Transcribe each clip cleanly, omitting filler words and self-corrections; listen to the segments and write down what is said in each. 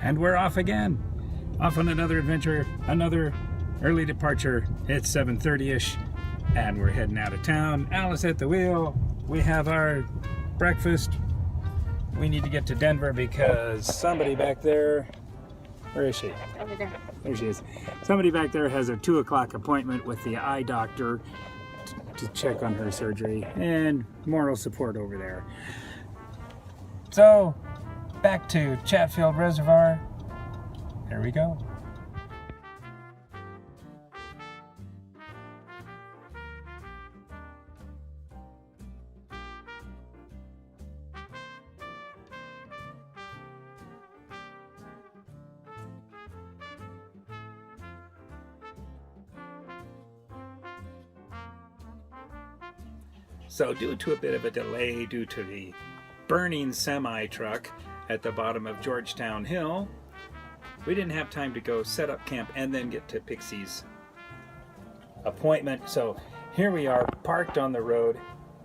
And we're off again. Off on another adventure, another early departure. It's 7:30ish and we're heading out of town. Alice at the wheel. We have our breakfast. We need to get to Denver because somebody back there, where is she? Over there. There she is. Somebody back there has a 2 o'clock appointment with the eye doctor to check on her surgery, and moral support over there. So, back to Chatfield Reservoir. There we go. So due to a bit of a delay due to the burning semi-truck at the bottom of Georgetown Hill, we didn't have time to go set up camp and then get to Pixie's appointment. So here we are, parked on the road,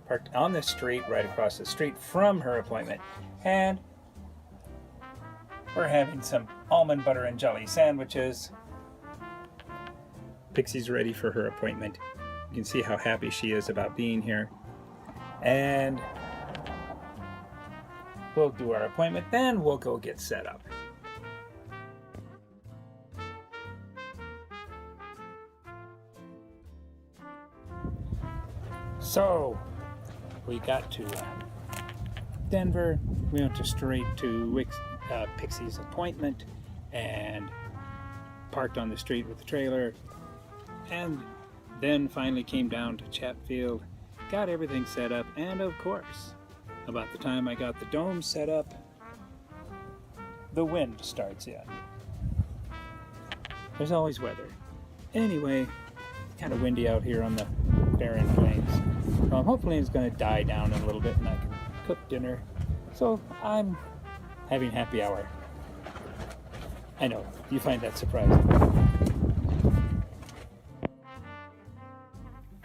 parked on the street, right across the street from her appointment. And we're having some almond butter and jelly sandwiches. Pixie's ready for her appointment. You can see how happy she is about being here. And we'll do our appointment, then we'll go get set up. So we got to Denver. We went straight to Pixie's appointment and parked on the street with the trailer, and then finally came down to Chatfield. Got everything set up, and of course, about the time I got the dome set up, the wind starts in. There's always weather. Anyway, it's kind of windy out here on the barren plains. So hopefully it's going to die down in a little bit and I can cook dinner. So I'm having happy hour. I know, you find that surprising.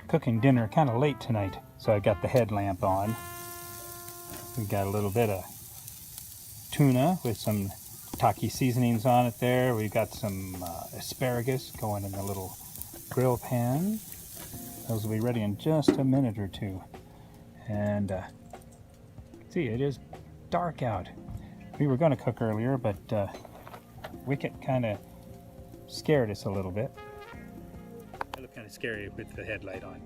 Cooking dinner kind of late tonight, so I got the headlamp on. We got a little bit of tuna with some taki seasonings on it there. We've got some asparagus going in the little grill pan. Those will be ready in just a minute or two. And see, it is dark out. We were going to cook earlier, but Wicket kind of scared us a little bit. It looked kind of scary with the headlight on.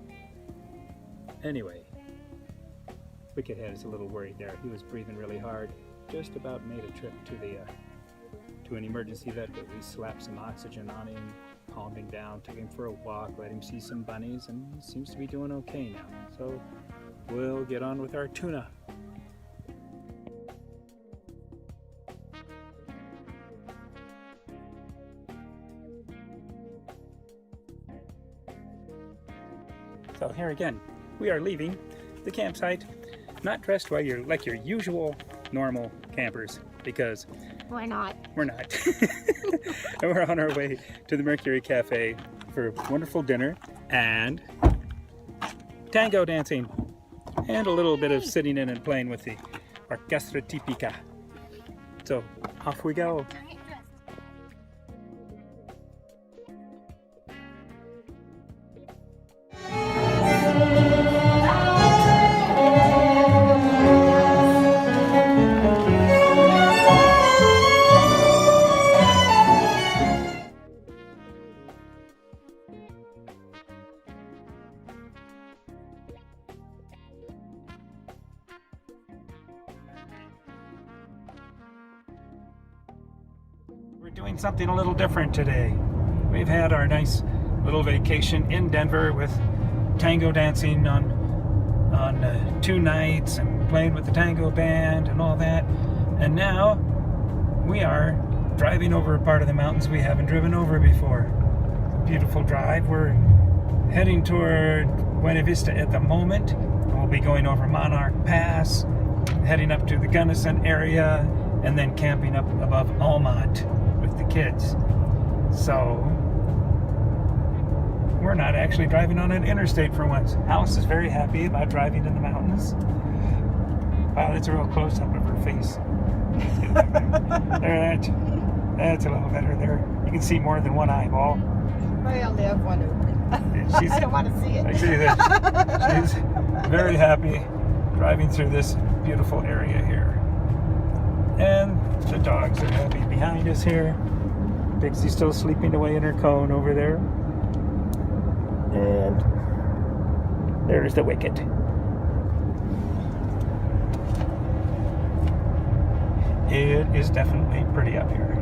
Anyway, Wicket had us a little worried there. He was breathing really hard. Just about made a trip to an emergency vet, but we slapped some oxygen on him, calmed him down, took him for a walk, let him see some bunnies, and he seems to be doing okay now. So we'll get on with our tuna. So here again, we are leaving the campsite, not dressed like your usual normal campers, because We're not. we're not. And we're on our way to the Mercury Cafe for wonderful dinner and tango dancing and a little bit of sitting in and playing with the Orchestra Tipica. So off we go. We're doing something a little different today. We've had our nice little vacation in Denver with tango dancing on 2 nights and playing with the tango band and all that. And now we are driving over a part of the mountains we haven't driven over before. Beautiful drive. We're heading toward Buena Vista at the moment. We'll be going over Monarch Pass, heading up to the Gunnison area, and then camping up above Almont with the kids. So we're not actually driving on an interstate for once. Alice is very happy about driving in the mountains. Wow, that's a real close-up of her face. There, that. That's a little better there. You can see more than one eyeball. I only have one open. She's, I don't want to see it. I see that. She's very happy driving through this beautiful area here. And the dogs are happy behind us here. Pixie's still sleeping away in her cone over there. And there's the wicket. It is definitely pretty up here.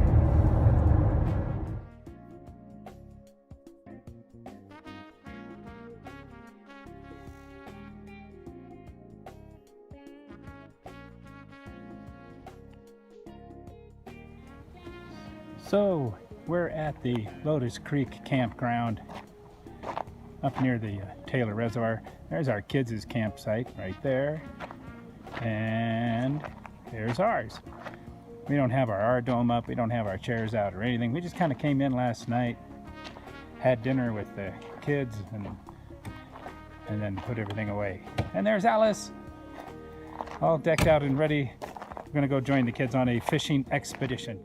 So we're at the Lotus Creek campground up near the Taylor Reservoir. There's our kids' campsite right there. And there's ours. We don't have our dome up, we don't have our chairs out or anything. We just kind of came in last night, had dinner with the kids, and then put everything away. And there's Alice, all decked out and ready. We're gonna go join the kids on a fishing expedition.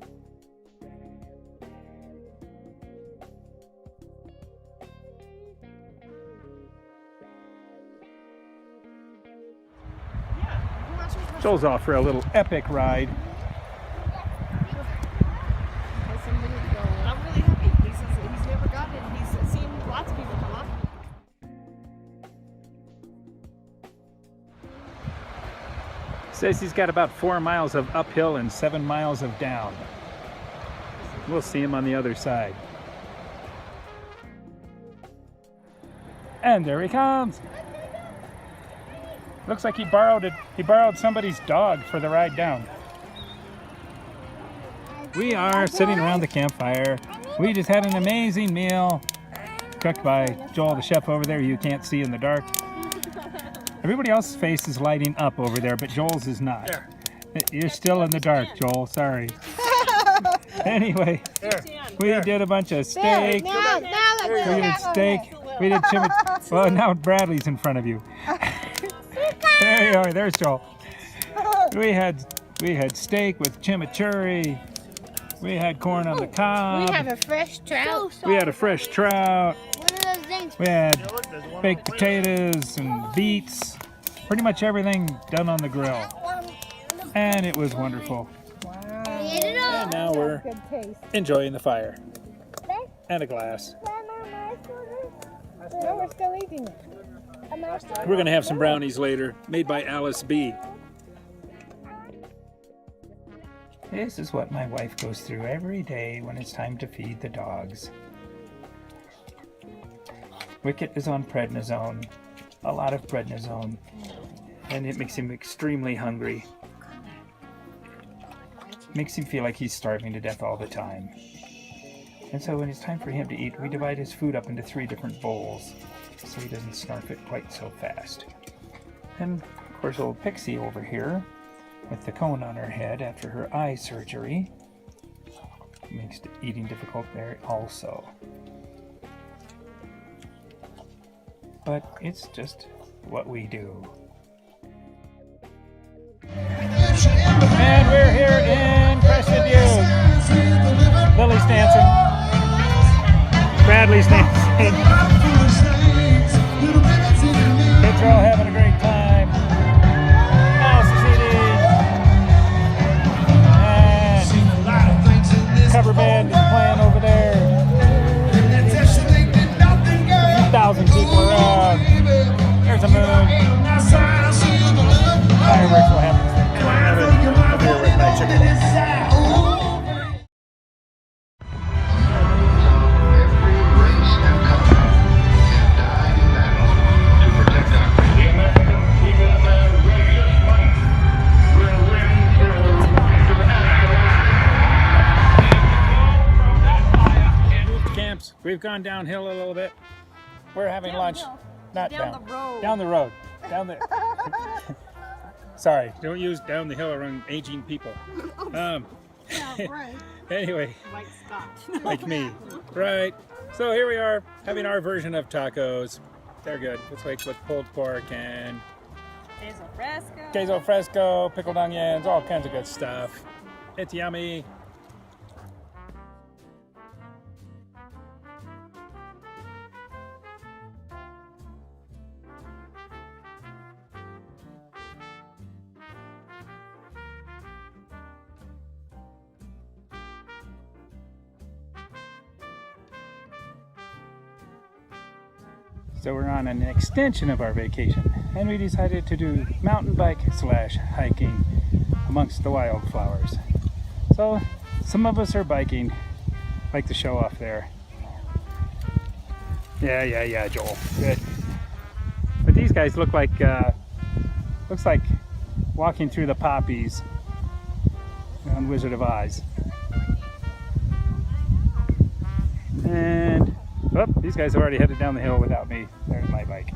Joel's off for a little epic ride. I'm really happy. He says he's never gotten it. He's seen lots of people come up. Says he's got about 4 miles of uphill and 7 miles of down. We'll see him on the other side. And there he comes. Looks like he borrowed somebody's dog for the ride down. We are sitting around the campfire. We just had an amazing meal cooked by Joel, the chef over there, you can't see in the dark. Everybody else's face is lighting up over there, but Joel's is not. There. You're still in the dark, Joel, sorry. Anyway, we did a bunch of steak. We did steak. We did chimichurri. Well, now Bradley's in front of you. There you are. There's Joel. We had steak with chimichurri. We had corn on the cob. We have a fresh trout. We had a fresh trout. One of those things. We had baked potatoes and beets. Pretty much everything done on the grill. And it was wonderful. And now we're enjoying the fire. And a glass. No, we're still eating it. We're going to have some brownies later, made by Alice B. This is what my wife goes through every day when it's time to feed the dogs. Wicket is on prednisone, a lot of prednisone, and it makes him extremely hungry. Makes him feel like he's starving to death all the time. And so when it's time for him to eat, we divide his food up into 3 different bowls, so he doesn't snarf it quite so fast. And of course old Pixie over here, with the cone on her head after her eye surgery, makes eating difficult there also. But it's just what we do. And we're here in Crested Butte. Lily's dancing. Bradley's dancing. Kids are all having a great time. Alice is eating. And cover band is playing over there. A few thousand people around. There's a moon. Fireworks will happen. Up here with my chicken. We've gone downhill a little bit. We're having lunch. Not down. The road. Down the road. Down the. Sorry, don't use down the hill around aging people. Yeah, right. Anyway, Like Scott. like me, right? So here we are having our version of tacos. They're good. It's like with pulled pork and queso fresco, pickled onions, all kinds of good stuff. It's yummy. So we're on an extension of our vacation, and we decided to do mountain bike slash hiking amongst the wildflowers. So some of us are biking, like the show off there. Yeah, Joel. Good. But these guys look like, looks like walking through the poppies on Wizard of Oz. And, oh, these guys have already headed down the hill without me. There's my bike.